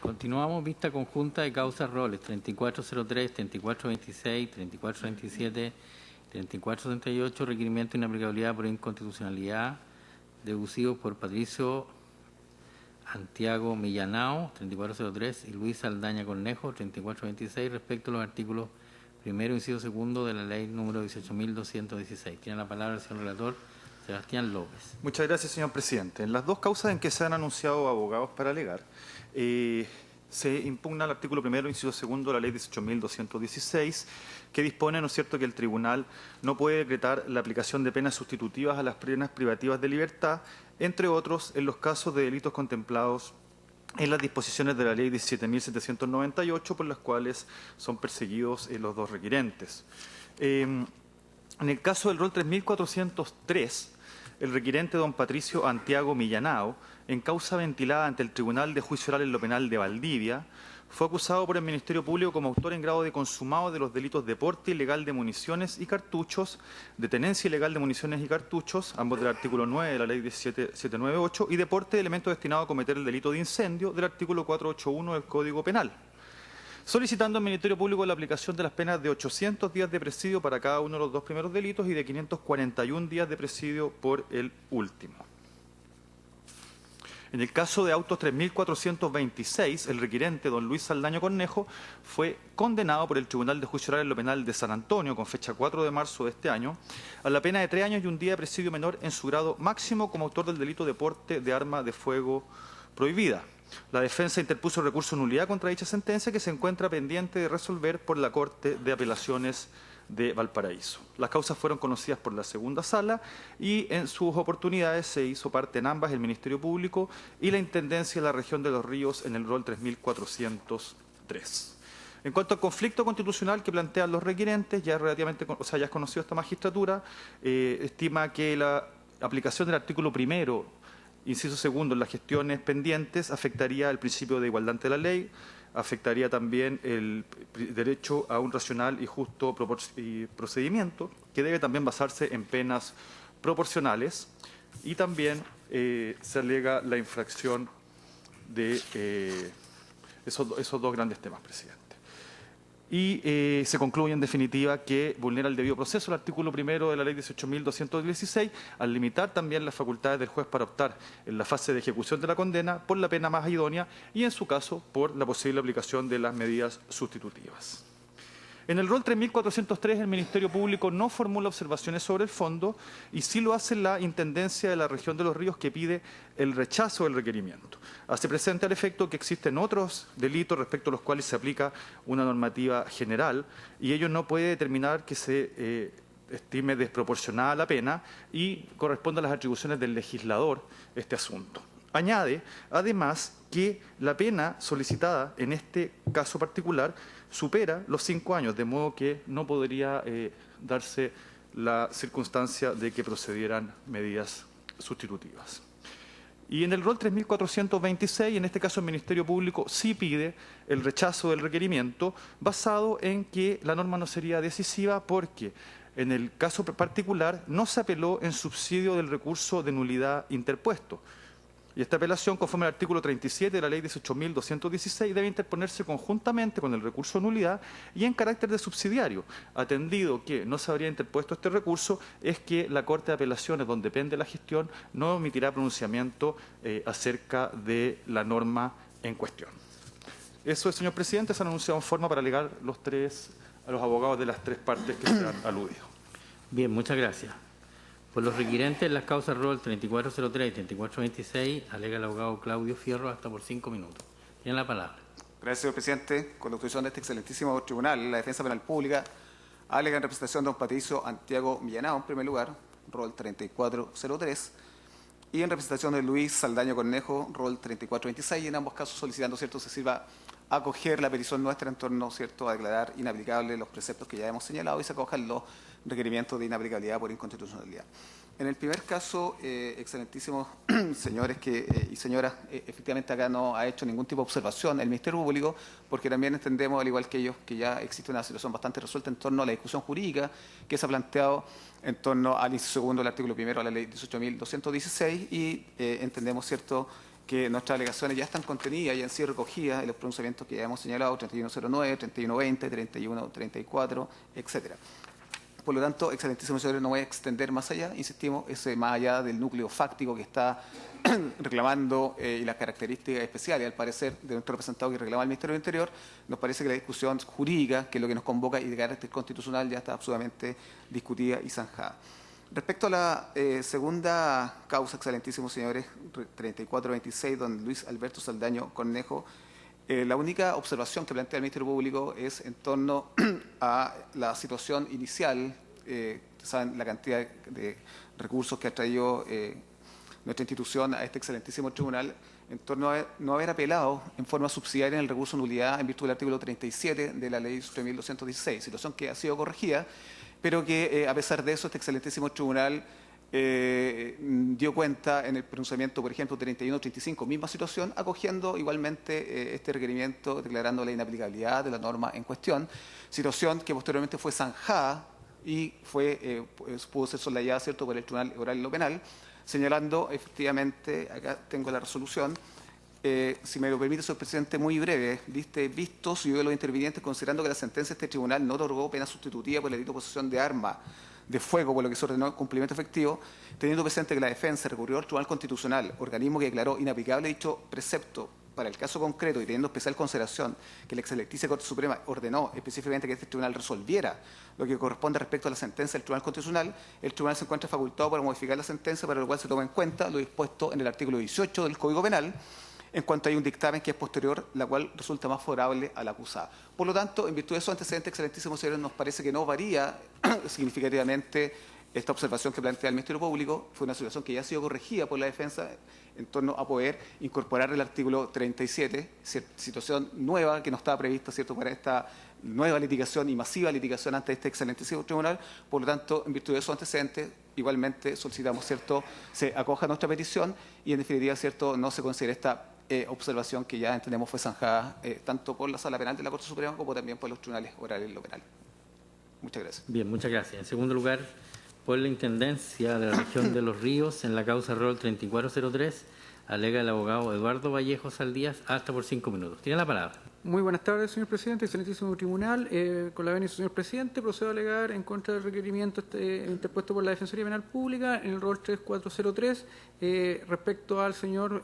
Continuamos, vista conjunta de causas roles 3403, 3426, 3427, 3438, requerimiento de inaplicabilidad por inconstitucionalidad, deducidos por Patricio Antiago Millanao, 3403, y Luis Saldaña Cornejo, 3426, respecto a los artículos primero, inciso segundo de la ley número 18.216. Tiene la palabra el señor relator Sebastián López. Muchas gracias, señor presidente. En las dos causas en que se han anunciado abogados para alegar, se impugna el artículo primero, inciso segundo de la ley 18.216, que dispone, ¿no es cierto?, que el tribunal no puede decretar la aplicación de penas sustitutivas a las penas privativas de libertad, entre otros, en los casos de delitos contemplados en las disposiciones de la ley 17.798, por las cuales son perseguidos los dos requirentes. En el caso del rol 3403, el requirente don Patricio Antiago Millanao, en causa ventilada ante el Tribunal de Juicio Oral en lo Penal de Valdivia, fue acusado por el Ministerio Público como autor en grado de consumado de los delitos de porte ilegal de municiones y cartuchos, de tenencia ilegal de municiones y cartuchos, ambos del artículo 9 de la ley 17798, y de porte de elementos destinados a cometer el delito de incendio del artículo 481 del Código Penal, solicitando al Ministerio Público la aplicación de las penas de 800 días de presidio para cada uno de los dos primeros delitos y de 541 días de presidio por el último. En el caso de autos 3426, el requirente, don Luis Saldaña Cornejo, fue condenado por el Tribunal de Juicio Oral en lo Penal de San Antonio, con fecha 4 de marzo de este año, a la pena de 3 años y un día de presidio menor en su grado máximo como autor del delito de porte de arma de fuego prohibida. La defensa interpuso recurso de nulidad contra dicha sentencia, que se encuentra pendiente de resolver por la Corte de Apelaciones de Valparaíso. Las causas fueron conocidas por la segunda sala y en sus oportunidades se hizo parte en ambas el Ministerio Público y la Intendencia de la Región de los Ríos en el rol 3403. En cuanto al conflicto constitucional que plantean los requirentes, ya es conocido esta magistratura, estima que la aplicación del artículo primero, inciso segundo, en las gestiones pendientes afectaría el principio de igualdad ante la ley, afectaría también el derecho a un racional y justo procedimiento, que debe también basarse en penas proporcionales, y también se alega la infracción de esos dos grandes temas, presidente. Y se concluye en definitiva que vulnera el debido proceso el artículo primero de la ley 18.216 al limitar también las facultades del juez para optar en la fase de ejecución de la condena por la pena más idónea y en su caso por la posible aplicación de las medidas sustitutivas. En el rol 3403 el Ministerio Público no formula observaciones sobre el fondo y sí lo hace la Intendencia de la Región de los Ríos, que pide el rechazo del requerimiento. Hace presente al efecto que existen otros delitos respecto a los cuales se aplica una normativa general y ello no puede determinar que se estime desproporcionada la pena y corresponde a las atribuciones del legislador este asunto. Añade, además, que la pena solicitada en este caso particular supera los 5 años, de modo que no podría darse la circunstancia de que procedieran medidas sustitutivas. Y en el rol 3426, en este caso el Ministerio Público sí pide el rechazo del requerimiento, basado en que la norma no sería decisiva porque en el caso particular no se apeló en subsidio del recurso de nulidad interpuesto. Y esta apelación, conforme al artículo 37 de la ley 18.216, debe interponerse conjuntamente con el recurso de nulidad y en carácter de subsidiario. Atendido que no se habría interpuesto este recurso, es que la Corte de Apelaciones, donde depende la gestión, no emitirá pronunciamiento acerca de la norma en cuestión. Eso, señor presidente, se han anunciado en forma para alegar a los abogados de las tres partes que se han aludido. Bien, muchas gracias. Por los requirentes en las causas rol 3403 y 3426, alega el abogado Claudio Fierro hasta por 5 minutos. Tiene la palabra. Gracias, señor presidente. Con la autorización de este excelentísimo tribunal, la Defensa Penal Pública alega en representación de don Patricio Antiago Millanao, en primer lugar, rol 3403, y en representación de Luis Saldaña Cornejo, rol 3426, y en ambos casos solicitando, ¿cierto?, se sirva a acoger la petición nuestra en torno, ¿cierto?, a declarar inaplicables los preceptos que ya hemos señalado y se acojan los requerimientos de inaplicabilidad por inconstitucionalidad. En el primer caso, excelentísimos señores y señoras, efectivamente acá no ha hecho ningún tipo de observación el Ministerio Público, porque también entendemos, al igual que ellos, que ya existe una situación bastante resuelta en torno a la discusión jurídica que se ha planteado en torno al inciso segundo del artículo primero de la ley 18.216 y entendemos, ¿cierto?, que nuestras alegaciones ya están contenidas y han sido recogidas en los pronunciamientos que ya hemos señalado, 3109, 3120, 3134, etcétera. Por lo tanto, excelentísimos señores, no voy a extender más allá, insistimos, más allá del núcleo fáctico que está reclamando y las características especiales, al parecer, de nuestro representado que reclama el Ministerio del Interior, nos parece que la discusión jurídica, que es lo que nos convoca y de carácter constitucional, ya está absolutamente discutida y zanjada. Respecto a la segunda causa, excelentísimos señores, 3426, don Luis Alberto Saldaño Cornejo, la única observación que plantea el Ministerio Público es en torno a la situación inicial, saben la cantidad de recursos que ha traído nuestra institución a este excelentísimo tribunal, en torno a no haber apelado en forma subsidiaria en el recurso de nulidad en virtud del artículo 37 de la Ley 3216, situación que ha sido corregida, pero que a pesar de eso este excelentísimo tribunal dio cuenta en el pronunciamiento, por ejemplo, 31-35, misma situación, acogiendo igualmente este requerimiento, declarando la inaplicabilidad de la norma en cuestión, situación que posteriormente fue zanjada y pudo ser soslayada, ¿cierto?, por el Tribunal Oral en lo Penal, señalando efectivamente, acá tengo la resolución, si me lo permite, señor presidente, muy breve, vistos y de los intervinientes, considerando que la sentencia de este tribunal no otorgó pena sustitutiva por el delito de posesión de arma de fuego, por lo que se ordenó el cumplimiento efectivo, teniendo presente que la defensa recurrió al Tribunal Constitucional, organismo que declaró inaplicable dicho precepto para el caso concreto y teniendo especial consideración que la excelentísima Corte Suprema ordenó específicamente que este tribunal resolviera lo que corresponde respecto a la sentencia del Tribunal Constitucional, el tribunal se encuentra facultado para modificar la sentencia, para lo cual se toma en cuenta lo dispuesto en el artículo 18 del Código Penal, en cuanto hay un dictamen que es posterior, la cual resulta más favorable al acusado. Por lo tanto, en virtud de esos antecedentes, excelentísimos señores, nos parece que no varía significativamente esta observación que plantea el Ministerio Público. Fue una situación que ya ha sido corregida por la defensa en torno a poder incorporar el artículo 37, situación nueva que no estaba prevista, ¿cierto?, para esta nueva litigación y masiva litigación ante este excelentísimo tribunal. Por lo tanto, en virtud de esos antecedentes, igualmente solicitamos, ¿cierto?, se acoja nuestra petición y, en definitiva, ¿cierto?, no se considere esta observación que ya entendemos fue zanjada tanto por la Sala Penal de la Corte Suprema como también por los tribunales orales en lo penal. Muchas gracias. Bien, muchas gracias. En segundo lugar, por la Intendencia de la Región de Los Ríos, en la causa rol 3403, alega el abogado Eduardo Vallejo Saldías, hasta por 5 minutos. Tiene la palabra. Muy buenas tardes, señor presidente, excelentísimo tribunal. Con la venia del señor presidente, procedo a alegar en contra del requerimiento interpuesto por la Defensoría Penal Pública en el rol 3403 respecto al señor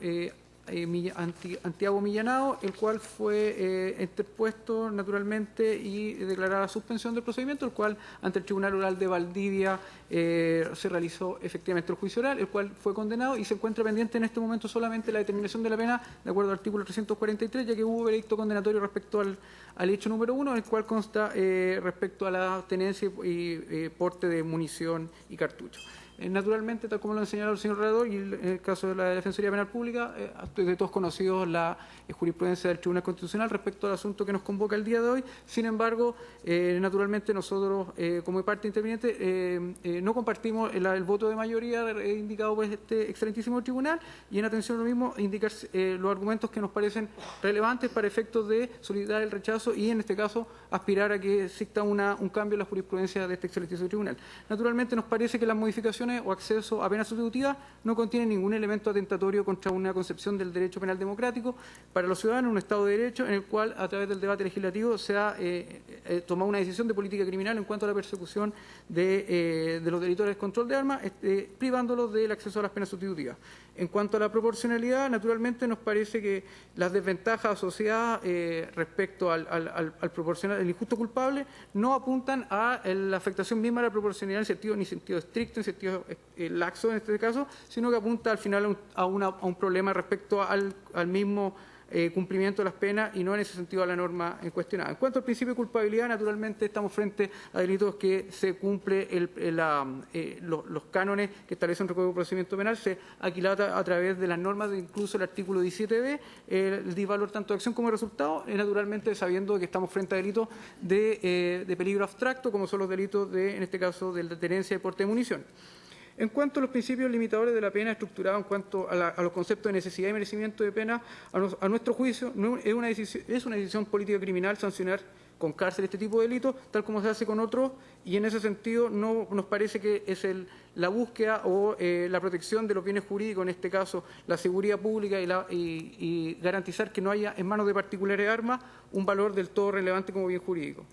Antiago Millanao, el cual fue interpuesto naturalmente y declarada suspensión del procedimiento, el cual ante el Tribunal Oral de Valdivia se realizó efectivamente el juicio oral, el cual fue condenado y se encuentra pendiente en este momento solamente la determinación de la pena de acuerdo al artículo 343, ya que hubo veredicto condenatorio respecto al hecho número 1, en el cual consta respecto a la tenencia y porte de munición y cartucho. Naturalmente, tal como lo ha señalado el señor Redor y en el caso de la Defensoría Penal Pública, de todos conocidos la jurisprudencia del Tribunal Constitucional respecto al asunto que nos convoca el día de hoy. Sin embargo, naturalmente nosotros, como parte interviniente, no compartimos el voto de mayoría indicado por este excelentísimo tribunal y en atención a lo mismo indicar los argumentos que nos parecen relevantes para efectos de solicitar el rechazo y en este caso aspirar a que exista un cambio en la jurisprudencia de este excelentísimo tribunal. Naturalmente nos parece que las modificaciones o acceso a pena sustitutiva no contiene ningún elemento atentatorio contra una concepción del derecho penal democrático para los ciudadanos, un Estado de Derecho en el cual a través del debate legislativo se ha tomado una decisión de política criminal en cuanto a la persecución de los delitos de control de armas, privándolos del acceso a las penas sustitutivas. En cuanto a la proporcionalidad, naturalmente nos parece que las desventajas asociadas respecto al proporcional, el injusto culpable, no apuntan a la afectación misma de la proporcionalidad en sentido ni sentido estricto, en sentido laxo en este caso, sino que apunta al final a un problema respecto al mismo cumplimiento de las penas y no en ese sentido a la norma en cuestionada. En cuanto al principio de culpabilidad, naturalmente estamos frente a delitos que se cumple los cánones que establece un Código de Procedimiento Penal, se aquilata a través de las normas de incluso el artículo 17b, el disvalor tanto de acción como de resultado, naturalmente sabiendo que estamos frente a delitos de peligro abstracto, como son los delitos en este caso, de tenencia y porte de munición. En cuanto a los principios limitadores de la pena estructurados en cuanto a los conceptos de necesidad y merecimiento de pena, a nuestro juicio es una decisión política criminal sancionar con cárcel este tipo de delitos, tal como se hace con otros, y en ese sentido no nos parece que es la búsqueda o la protección de los bienes jurídicos, en este caso la seguridad pública y garantizar que no haya en manos de particulares armas un valor del todo relevante como bien jurídico.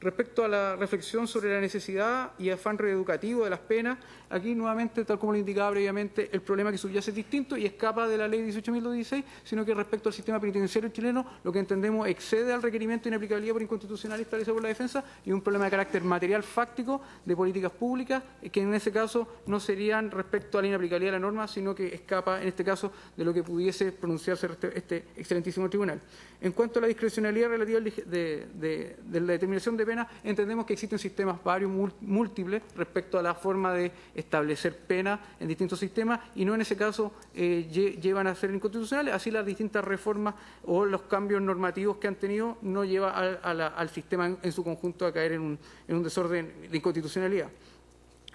Respecto a la reflexión sobre la necesidad y afán reeducativo de las penas, aquí nuevamente, tal como lo indicaba previamente, el problema que subyace es distinto y escapa de la ley 18.216, sino que respecto al sistema penitenciario chileno, lo que entendemos excede al requerimiento de inaplicabilidad por inconstitucional establecido por la defensa y un problema de carácter material fáctico de políticas públicas, que en ese caso no serían respecto a la inaplicabilidad de la norma, sino que escapa, en este caso, de lo que pudiese pronunciarse este excelentísimo tribunal. En cuanto a la discrecionalidad relativa de la determinación de pena, entendemos que existen sistemas varios, múltiples, respecto a la forma de establecer pena en distintos sistemas y no en ese caso llevan a ser inconstitucionales. Así las distintas reformas o los cambios normativos que han tenido no lleva al sistema en su conjunto a caer en un desorden de inconstitucionalidad.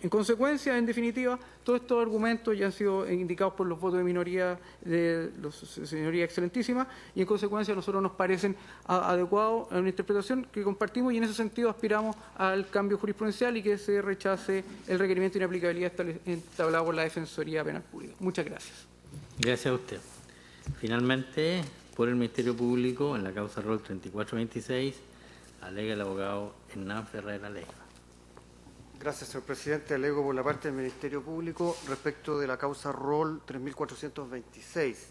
En consecuencia, en definitiva, todos estos argumentos ya han sido indicados por los votos de minoría de la señoría excelentísima y en consecuencia a nosotros nos parecen adecuados a una interpretación que compartimos y en ese sentido aspiramos al cambio jurisprudencial y que se rechace el requerimiento de inaplicabilidad establecido por la Defensoría Penal Pública. Muchas gracias. Gracias a usted. Finalmente, por el Ministerio Público, en la causa rol 3426, alega el abogado Hernán Ferreira Leiva. Gracias, señor presidente. Alego por la parte del Ministerio Público respecto de la causa rol 3426,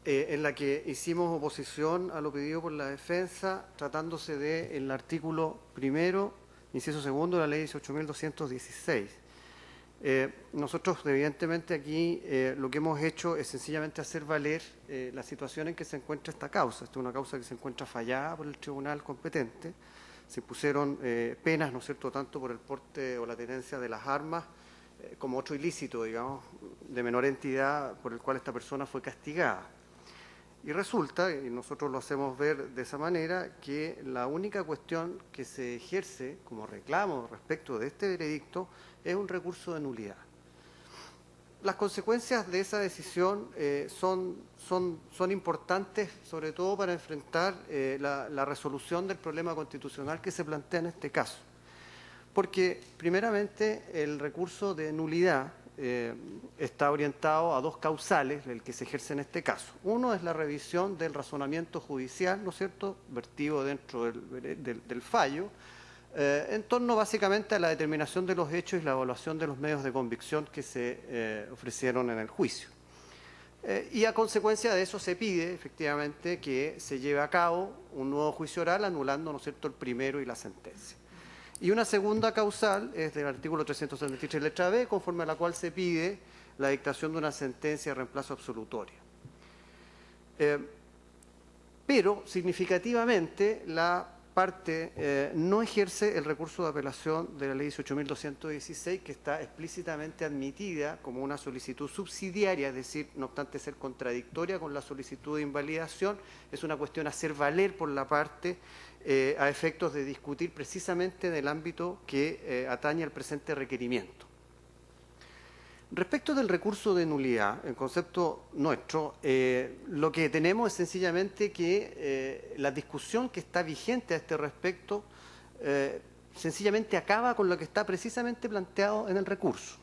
en la que hicimos oposición a lo pedido por la defensa, tratándose del artículo 1º, inciso 2 de la ley 18.216. Nosotros, evidentemente, aquí lo que hemos hecho es sencillamente hacer valer la situación en que se encuentra esta causa. Esta es una causa que se encuentra fallada por el tribunal competente. Se pusieron penas, ¿no es cierto?, tanto por el porte o la tenencia de las armas como otro ilícito, digamos, de menor entidad por el cual esta persona fue castigada. Y resulta, y nosotros lo hacemos ver de esa manera, que la única cuestión que se ejerce como reclamo respecto de este veredicto es un recurso de nulidad. Las consecuencias de esa decisión son importantes, sobre todo para enfrentar la resolución del problema constitucional que se plantea en este caso. Porque, primeramente, el recurso de nulidad está orientado a dos causales, el que se ejerce en este caso. Uno es la revisión del razonamiento judicial, ¿no es cierto?, vertido dentro del fallo, en torno básicamente a la determinación de los hechos y la evaluación de los medios de convicción que se ofrecieron en el juicio. Y a consecuencia de eso se pide efectivamente que se lleve a cabo un nuevo juicio oral anulando, ¿no es cierto?, el primero y la sentencia. Y una segunda causal es del artículo 373 letra B, conforme a la cual se pide la dictación de una sentencia de reemplazo absolutoria. Pero significativamente la parte no ejerce el recurso de apelación de la ley 18.216, que está explícitamente admitida como una solicitud subsidiaria, es decir, no obstante ser contradictoria con la solicitud de invalidación, es una cuestión a hacer valer por la parte a efectos de discutir precisamente en el ámbito que atañe al presente requerimiento. Respecto del recurso de nulidad, en concepto nuestro, lo que tenemos es sencillamente que la discusión que está vigente a este respecto sencillamente acaba con lo que está precisamente planteado en el recurso.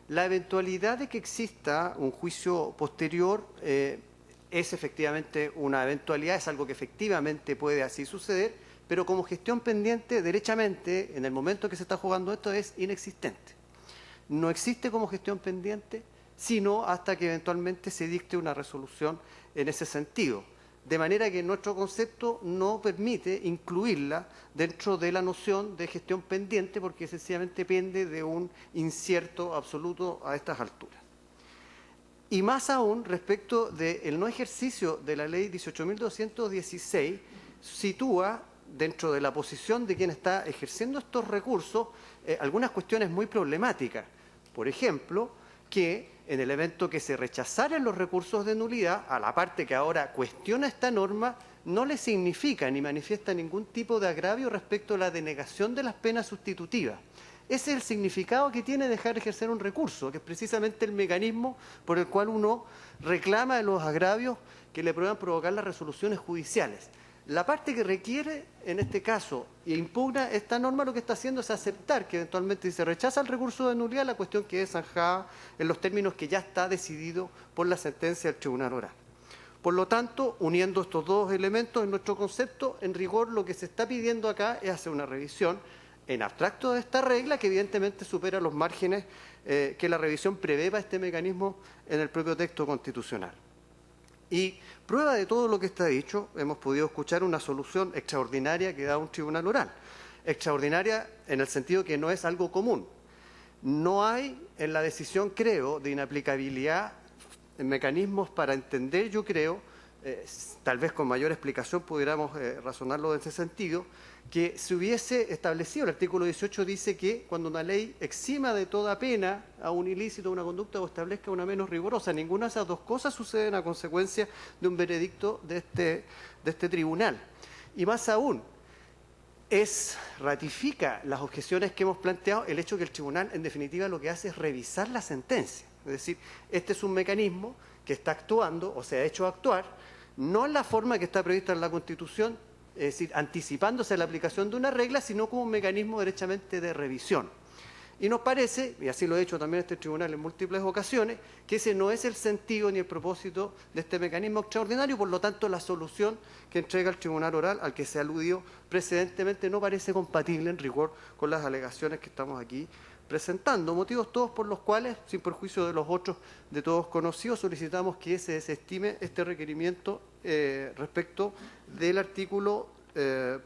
La eventualidad de que exista un juicio posterior es efectivamente una eventualidad, es algo que efectivamente puede así suceder, pero como gestión pendiente, derechamente, en el momento que se está jugando esto, es inexistente. No existe como gestión pendiente, sino hasta que eventualmente se dicte una resolución en ese sentido. De manera que nuestro concepto no permite incluirla dentro de la noción de gestión pendiente, porque sencillamente depende de un incierto absoluto a estas alturas. Y más aún, respecto del no ejercicio de la ley 18.216, sitúa dentro de la posición de quien está ejerciendo estos recursos algunas cuestiones muy problemáticas. Por ejemplo, que en el evento que se rechazaran los recursos de nulidad, a la parte que ahora cuestiona esta norma, no le significa ni manifiesta ningún tipo de agravio respecto a la denegación de las penas sustitutivas. Ese es el significado que tiene dejar de ejercer un recurso, que es precisamente el mecanismo por el cual uno reclama de los agravios que le puedan provocar las resoluciones judiciales. La parte que requiere, en este caso, e impugna esta norma, lo que está haciendo es aceptar que eventualmente si se rechaza el recurso de nulidad, la cuestión quede zanjada en los términos que ya está decidido por la sentencia del Tribunal Oral. Por lo tanto, uniendo estos dos elementos en nuestro concepto, en rigor lo que se está pidiendo acá es hacer una revisión en abstracto de esta regla que evidentemente supera los márgenes que la revisión prevé para este mecanismo en el propio texto constitucional. Y prueba de todo lo que está dicho, hemos podido escuchar una solución extraordinaria que da un tribunal oral. Extraordinaria en el sentido que no es algo común. No hay en la decisión, creo, de inaplicabilidad mecanismos para entender, yo creo, tal vez con mayor explicación pudiéramos razonarlo en ese sentido, que se hubiese establecido, el artículo 18 dice que cuando una ley exima de toda pena a un ilícito, una conducta o establezca una menos rigurosa, ninguna de esas dos cosas suceden a consecuencia de un veredicto de este tribunal. Y más aún, ratifica las objeciones que hemos planteado el hecho que el tribunal en definitiva lo que hace es revisar la sentencia. Es decir, este es un mecanismo que está actuando o se ha hecho actuar, no en la forma que está prevista en la Constitución, es decir, anticipándose a la aplicación de una regla, sino como un mecanismo derechamente de revisión. Y nos parece, y así lo ha hecho también este tribunal en múltiples ocasiones, que ese no es el sentido ni el propósito de este mecanismo extraordinario, por lo tanto la solución que entrega el tribunal oral al que se aludió precedentemente no parece compatible en rigor con las alegaciones que estamos aquí presentando, motivos todos por los cuales, sin perjuicio de los otros de todos conocidos, solicitamos que se desestime este requerimiento respecto del artículo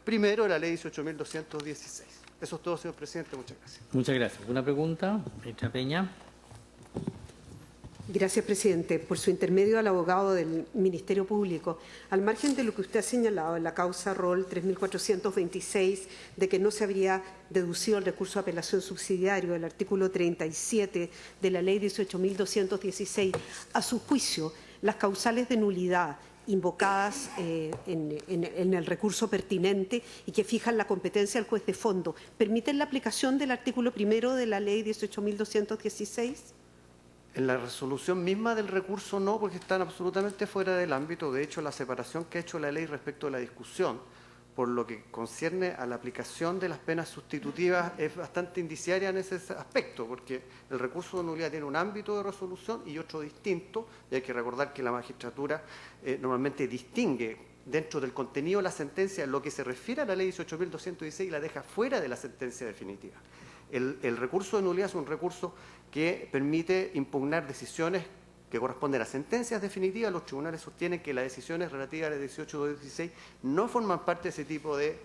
primero de la Ley 18.216. Eso es todo, señor presidente. Muchas gracias. Muchas gracias. ¿Una pregunta? Ministra Peña. Gracias, presidente. Por su intermedio al abogado del Ministerio Público, al margen de lo que usted ha señalado en la causa Rol 3426, de que no se habría deducido el recurso de apelación subsidiario del artículo 37 de la Ley 18.216, a su juicio, las causales de nulidad invocadas en el recurso pertinente y que fijan la competencia del juez de fondo, ¿permiten la aplicación del artículo primero de la Ley 18.216? En la resolución misma del recurso no, porque están absolutamente fuera del ámbito. De hecho, la separación que ha hecho la ley respecto a la discusión, por lo que concierne a la aplicación de las penas sustitutivas, es bastante indiciaria en ese aspecto, porque el recurso de nulidad tiene un ámbito de resolución y otro distinto, y hay que recordar que la magistratura normalmente distingue dentro del contenido de la sentencia lo que se refiere a la ley 18.216 y la deja fuera de la sentencia definitiva. El recurso de nulidad es un recurso que permite impugnar decisiones que corresponden a sentencias definitivas. Los tribunales sostienen que las decisiones relativas a la 18.216 no forman parte de ese tipo de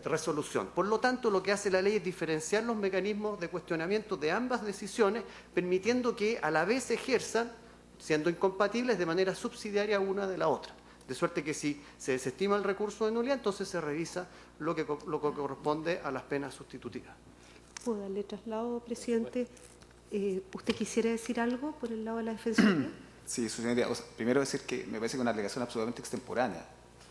resolución. Por lo tanto, lo que hace la ley es diferenciar los mecanismos de cuestionamiento de ambas decisiones, permitiendo que a la vez se ejerzan, siendo incompatibles, de manera subsidiaria una de la otra. De suerte que si se desestima el recurso de nulidad, entonces se revisa lo que corresponde a las penas sustitutivas. ¿Puedo darle traslado, presidente? ¿Usted quisiera decir algo por el lado de la Defensoría? Sí, su señoría. Primero decir que me parece que una alegación absolutamente extemporánea.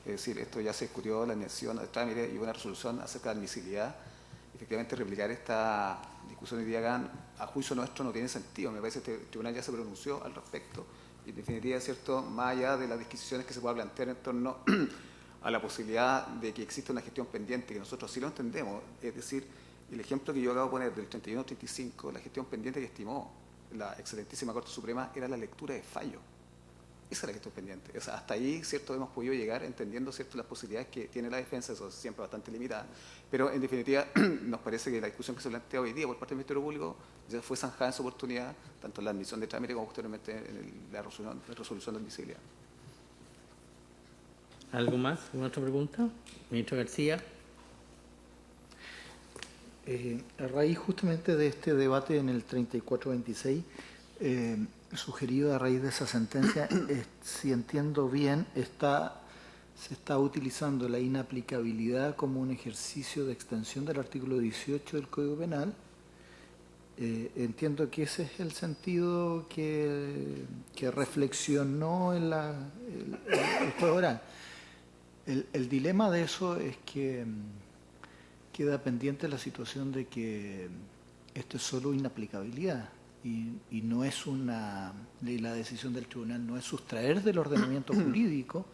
Es decir, esto ya se discutió, la admisión de trámite y una resolución acerca de admisibilidad. Efectivamente, replicar esta discusión hoy día a juicio nuestro no tiene sentido. Me parece que este tribunal ya se pronunció al respecto. Y en definitiva, ¿cierto?, más allá de las disquisiciones que se pueda plantear en torno a la posibilidad de que exista una gestión pendiente, que nosotros sí lo entendemos, es decir, el ejemplo que yo acabo de poner del 31-35, la gestión pendiente que estimó la excelentísima Corte Suprema era la lectura de fallo. Esa es la gestión pendiente. O sea, hasta ahí, ¿cierto?, hemos podido llegar entendiendo, ¿cierto?, las posibilidades que tiene la defensa, eso es siempre bastante limitada. Pero, en definitiva, nos parece que la discusión que se plantea hoy día por parte del Ministerio Público ya fue zanjada en su oportunidad, tanto en la admisión de trámite como posteriormente en la resolución de admisibilidad. ¿Algo más? ¿Alguna otra pregunta? Ministro García. A raíz justamente de este debate en el 3426, sugerido a raíz de esa sentencia, si entiendo bien, se está utilizando la inaplicabilidad como un ejercicio de extensión del artículo 18 del Código Penal. Entiendo que ese es el sentido que reflexionó en el juego oral. El dilema de eso es que queda pendiente la situación de que esto es solo inaplicabilidad y no es la decisión del tribunal no es sustraer del ordenamiento jurídico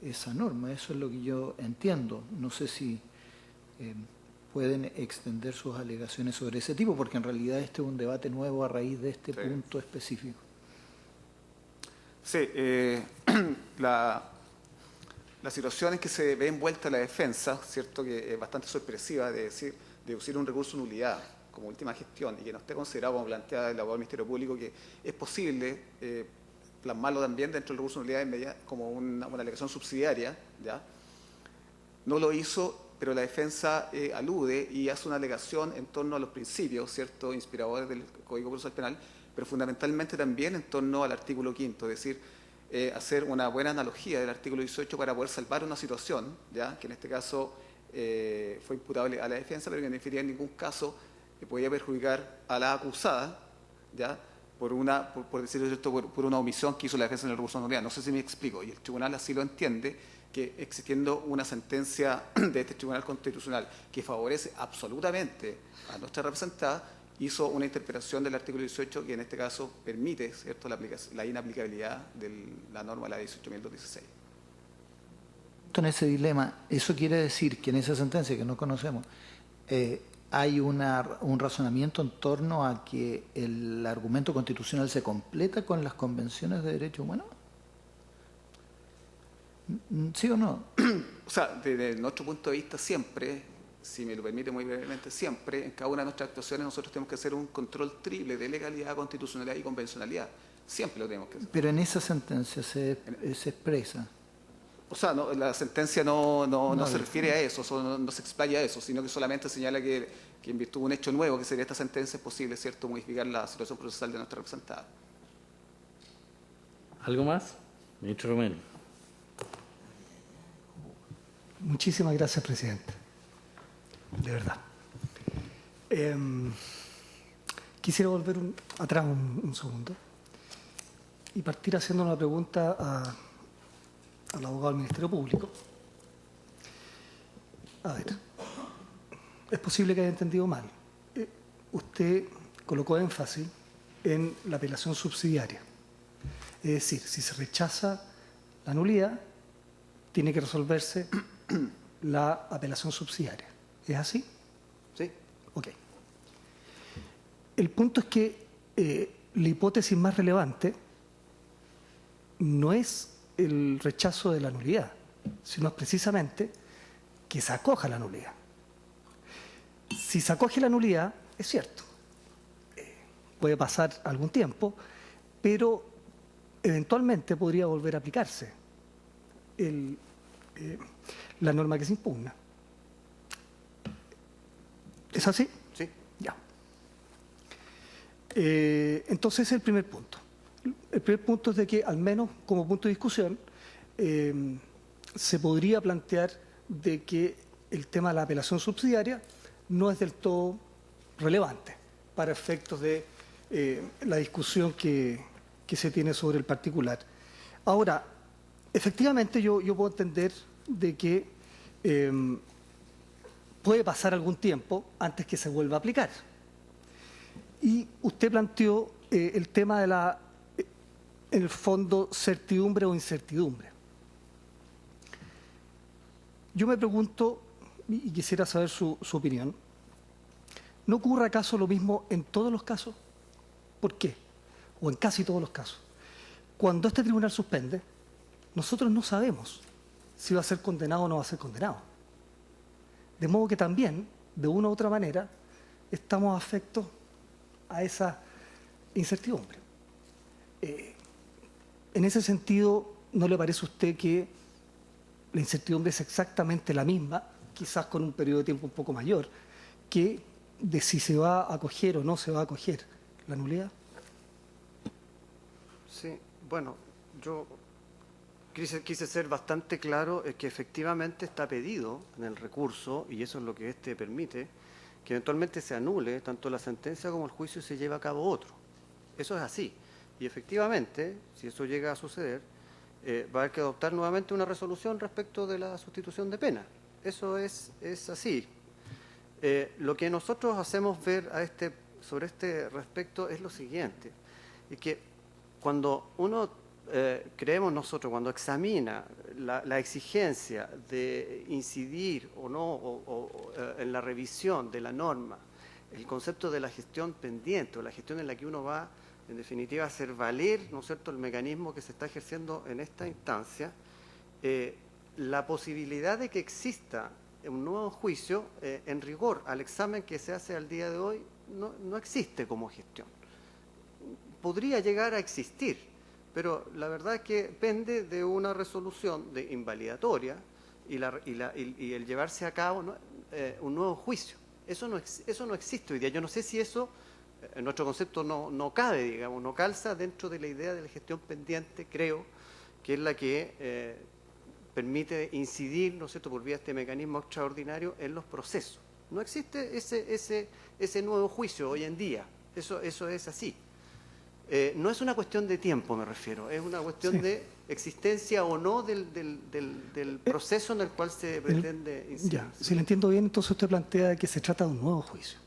esa norma. Eso es lo que yo entiendo. No sé si pueden extender sus alegaciones sobre ese tipo, porque en realidad este es un debate nuevo a raíz de este punto específico. Sí, la situación en que se ve envuelta la defensa, cierto, que es bastante sorpresiva, de deducir un recurso de nulidad como última gestión y que no esté considerado, como plantea el abogado del Ministerio Público, que es posible plasmarlo también dentro del recurso de nulidad como una alegación subsidiaria, ¿ya? No lo hizo, pero la defensa alude y hace una alegación en torno a los principios, cierto, inspiradores del Código Procesal Penal, pero fundamentalmente también en torno al artículo 5, es decir, hacer una buena analogía del artículo 18 para poder salvar una situación, ¿ya? Que en este caso fue imputable a la defensa, pero que no infería en ningún caso que podía perjudicar a la acusada, ¿ya? Por decirlo cierto, por una omisión que hizo la defensa en el recurso de nulidad. No sé si me explico, y el tribunal así lo entiende, que existiendo una sentencia de este Tribunal Constitucional que favorece absolutamente a nuestra representada, hizo una interpretación del artículo 18 que en este caso permite, ¿cierto?, la inaplicabilidad de la norma de la 18.216. En ese dilema, ¿eso quiere decir que en esa sentencia que no conocemos hay un razonamiento en torno a que el argumento constitucional se completa con las convenciones de derechos humanos? ¿Sí o no? O sea, desde nuestro punto de vista siempre, si me lo permite muy brevemente, siempre en cada una de nuestras actuaciones nosotros tenemos que hacer un control triple de legalidad, constitucionalidad y convencionalidad. Siempre lo tenemos que hacer. Pero en esa sentencia se expresa. O sea, no, la sentencia no se refiere a eso, no se explaya a eso, sino que solamente señala que en virtud de un hecho nuevo, que sería esta sentencia, es posible, ¿cierto?, modificar la situación procesal de nuestra representada. ¿Algo más? Ministro Romero. Muchísimas gracias, presidente. De verdad. Quisiera volver atrás un segundo y partir haciendo una pregunta al abogado del Ministerio Público. A ver, es posible que haya entendido mal. Usted colocó énfasis en la apelación subsidiaria. Es decir, si se rechaza la nulidad, tiene que resolverse la apelación subsidiaria. ¿Es así? Sí. Ok. El punto es que la hipótesis más relevante no es el rechazo de la nulidad, sino es precisamente que se acoja la nulidad. Si se acoge la nulidad, es cierto, puede pasar algún tiempo, pero eventualmente podría volver a aplicarse la norma que se impugna. ¿Es así? Sí. Ya. Entonces, ese es el primer punto. El primer punto es de que, al menos como punto de discusión, se podría plantear de que el tema de la apelación subsidiaria no es del todo relevante para efectos de la discusión que se tiene sobre el particular. Ahora, efectivamente yo puedo entender de que puede pasar algún tiempo antes que se vuelva a aplicar. Y usted planteó el tema de en el fondo, certidumbre o incertidumbre. Yo me pregunto, y quisiera saber su opinión, ¿no ocurre acaso lo mismo en todos los casos? ¿Por qué? O en casi todos los casos. Cuando este tribunal suspende, nosotros no sabemos si va a ser condenado o no va a ser condenado. De modo que también, de una u otra manera, estamos afectos a esa incertidumbre. En ese sentido, ¿no le parece a usted que la incertidumbre es exactamente la misma, quizás con un periodo de tiempo un poco mayor, que de si se va a acoger o no se va a acoger la nulidad? Sí, bueno, yo quise ser bastante claro que efectivamente está pedido en el recurso, y eso es lo que este permite, que eventualmente se anule tanto la sentencia como el juicio y se lleve a cabo otro. Eso es así. Y efectivamente, si eso llega a suceder, va a haber que adoptar nuevamente una resolución respecto de la sustitución de pena. Eso es así. Lo que nosotros hacemos ver sobre este respecto es lo siguiente, es que cuando uno creemos nosotros, cuando examina la exigencia de incidir o no en la revisión de la norma, el concepto de la gestión pendiente o la gestión en la que uno va, en definitiva, a hacer valer, ¿no es cierto?, el mecanismo que se está ejerciendo en esta instancia, la posibilidad de que exista un nuevo juicio, en rigor al examen que se hace al día de hoy, no existe como gestión. Podría llegar a existir, pero la verdad es que pende de una resolución de invalidatoria y el llevarse a cabo un nuevo juicio. Eso no existe hoy día. Yo no sé si eso, en nuestro concepto, no cabe, digamos, no calza dentro de la idea de la gestión pendiente, creo, que es la que permite incidir, ¿no es cierto?, por vía de este mecanismo extraordinario en los procesos. No existe ese nuevo juicio hoy en día. Eso es así. No es una cuestión de tiempo, me refiero, es una cuestión de existencia o no del proceso en el cual se pretende incidir. Ya, si lo entiendo bien, entonces usted plantea que se trata de un nuevo juicio,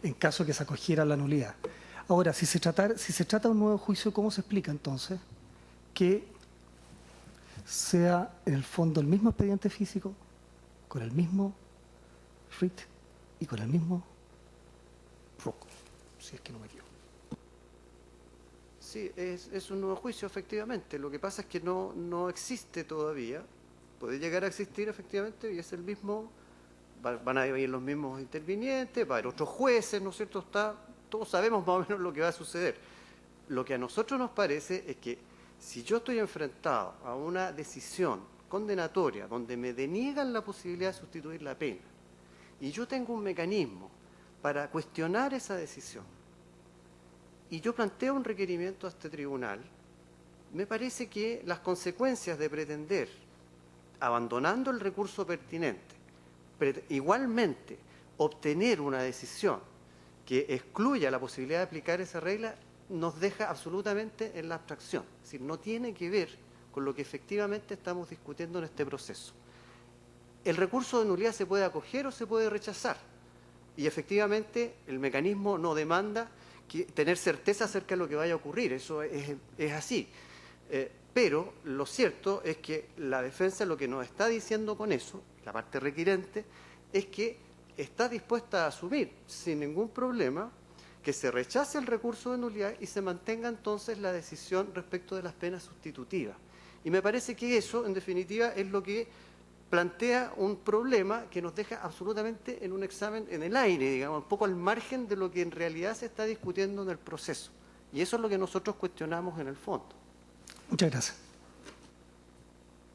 en caso que se acogiera la nulidad. Ahora, si se trata de un nuevo juicio, ¿cómo se explica entonces que sea en el fondo el mismo expediente físico, con el mismo RIT y con el mismo RUC, si es que no me equivoco? Sí, es un nuevo juicio, efectivamente. Lo que pasa es que no existe todavía. Puede llegar a existir, efectivamente, y es el mismo. Van a ir los mismos intervinientes, va a haber otros jueces, ¿no es cierto? Todos sabemos más o menos lo que va a suceder. Lo que a nosotros nos parece es que si yo estoy enfrentado a una decisión condenatoria donde me deniegan la posibilidad de sustituir la pena y yo tengo un mecanismo para cuestionar esa decisión y yo planteo un requerimiento a este tribunal, me parece que las consecuencias de pretender, abandonando el recurso pertinente, igualmente obtener una decisión que excluya la posibilidad de aplicar esa regla, nos deja absolutamente en la abstracción. Es decir, no tiene que ver con lo que efectivamente estamos discutiendo en este proceso. El recurso de nulidad se puede acoger o se puede rechazar. Y efectivamente el mecanismo no demanda tener certeza acerca de lo que vaya a ocurrir. Eso es así. Pero lo cierto es que la defensa lo que nos está diciendo con eso, la parte requirente, es que está dispuesta a asumir sin ningún problema que se rechace el recurso de nulidad y se mantenga entonces la decisión respecto de las penas sustitutivas. Y me parece que eso, en definitiva, es lo que plantea un problema que nos deja absolutamente en un examen en el aire, digamos, un poco al margen de lo que en realidad se está discutiendo en el proceso. Y eso es lo que nosotros cuestionamos en el fondo. Muchas gracias.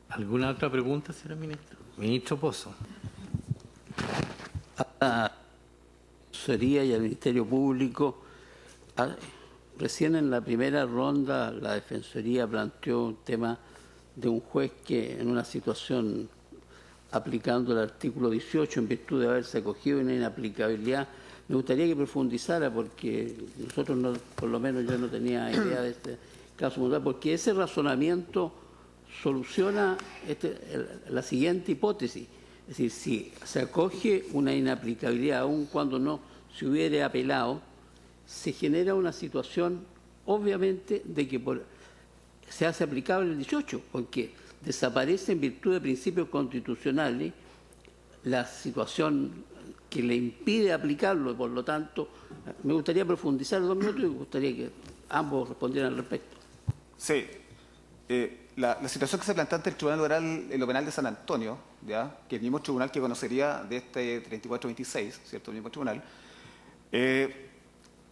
¿Alguna otra pregunta, señor ministro? Ministro Pozo. Sería y al Ministerio Público, recién en la primera ronda la Defensoría planteó un tema de un juez que en una situación aplicando el artículo 18 en virtud de haberse acogido una inaplicabilidad. Me gustaría que profundizara porque nosotros, por lo menos yo no tenía idea de este caso, porque ese razonamiento soluciona la siguiente hipótesis. Es decir, si se acoge una inaplicabilidad, aun cuando no se hubiere apelado, se genera una situación, obviamente, de que se hace aplicable el 18, porque desaparece en virtud de principios constitucionales la situación que le impide aplicarlo, y por lo tanto, me gustaría profundizar 2 minutos y me gustaría que ambos respondieran al respecto. Sí. La situación que se plantea ante el Tribunal Oral en lo Penal de San Antonio, ¿ya?, que es el mismo tribunal que conocería de este 3426, ¿cierto?, el mismo tribunal,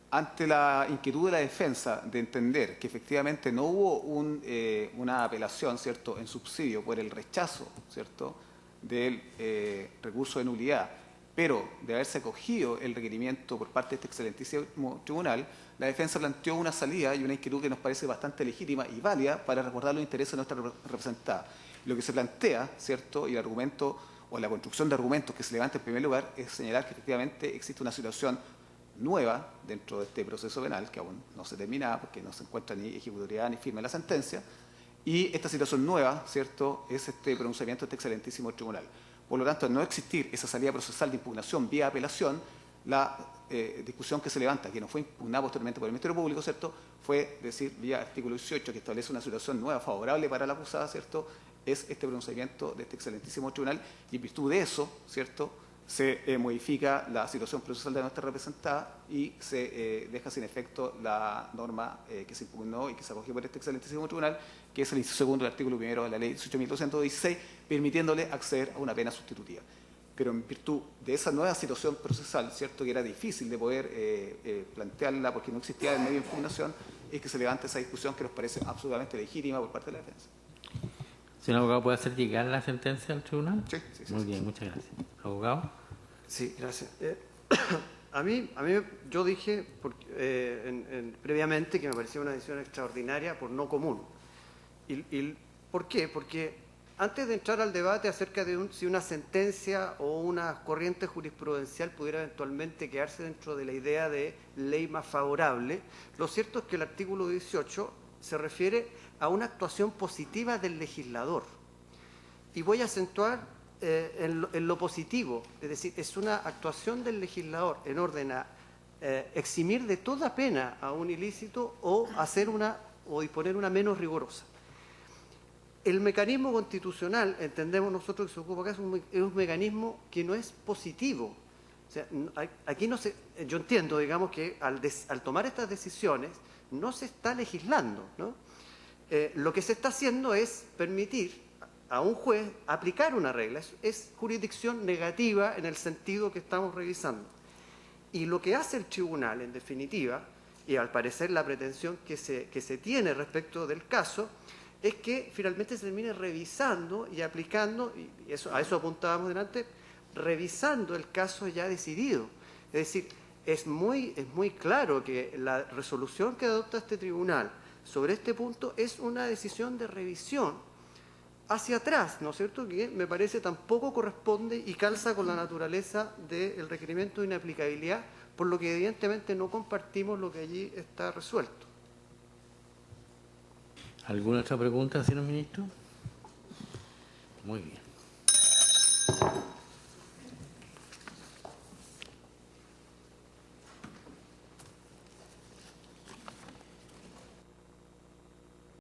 ante la inquietud de la defensa de entender que efectivamente no hubo una apelación, ¿cierto?, en subsidio por el rechazo, ¿cierto?, del recurso de nulidad, pero de haberse acogido el requerimiento por parte de este excelentísimo tribunal, la defensa planteó una salida y una inquietud que nos parece bastante legítima y válida para resguardar los intereses de nuestra representada. Lo que se plantea, ¿cierto?, y el argumento o la construcción de argumentos que se levanta en primer lugar es señalar que efectivamente existe una situación nueva dentro de este proceso penal, que aún no se termina porque no se encuentra ni ejecutoriedad ni firme la sentencia, y esta situación nueva, ¿cierto?, es este pronunciamiento de este excelentísimo tribunal. Por lo tanto, al no existir esa salida procesal de impugnación vía apelación, la discusión que se levanta, que no fue impugnada posteriormente por el Ministerio Público, ¿cierto?, fue decir, vía artículo 18, que establece una situación nueva favorable para la acusada, ¿cierto?, es este pronunciamiento de este excelentísimo tribunal, y en virtud de eso, ¿cierto?, se modifica la situación procesal de nuestra representada y se deja sin efecto la norma que se impugnó y que se acogió por este excelentísimo tribunal, que es el inciso segundo del artículo primero de la ley 18.216, permitiéndole acceder a una pena sustitutiva. Pero en virtud de esa nueva situación procesal, ¿cierto?, que era difícil de poder plantearla porque no existía el medio de impugnación, es que se levanta esa discusión que nos parece absolutamente legítima por parte de la defensa. Señor abogado, ¿puede hacer llegar la sentencia al tribunal? Sí. Muy bien, muchas gracias. Abogado. Sí, gracias. Yo dije previamente que me parecía una decisión extraordinaria por no común. ¿Por qué? Porque antes de entrar al debate acerca de si una sentencia o una corriente jurisprudencial pudiera eventualmente quedarse dentro de la idea de ley más favorable, lo cierto es que el artículo 18 se refiere a una actuación positiva del legislador. Y voy a acentuar en lo positivo, es decir, es una actuación del legislador en orden a eximir de toda pena a un ilícito o disponer una menos rigurosa. El mecanismo constitucional, entendemos nosotros que se ocupa acá, es un mecanismo que no es positivo. O sea, aquí no se, yo entiendo, digamos, que al tomar estas decisiones no se está legislando, ¿no? Lo que se está haciendo es permitir a un juez aplicar una regla. Es jurisdicción negativa en el sentido que estamos revisando. Y lo que hace el tribunal, en definitiva, y al parecer la pretensión que se tiene respecto del caso, es que finalmente se termine revisando y aplicando, y a eso apuntábamos delante, revisando el caso ya decidido. Es decir, es muy claro que la resolución que adopta este tribunal sobre este punto es una decisión de revisión hacia atrás, ¿no es cierto?, que me parece tampoco corresponde y calza con la naturaleza del requerimiento de inaplicabilidad, por lo que evidentemente no compartimos lo que allí está resuelto. ¿Alguna otra pregunta, señor ministro? Muy bien.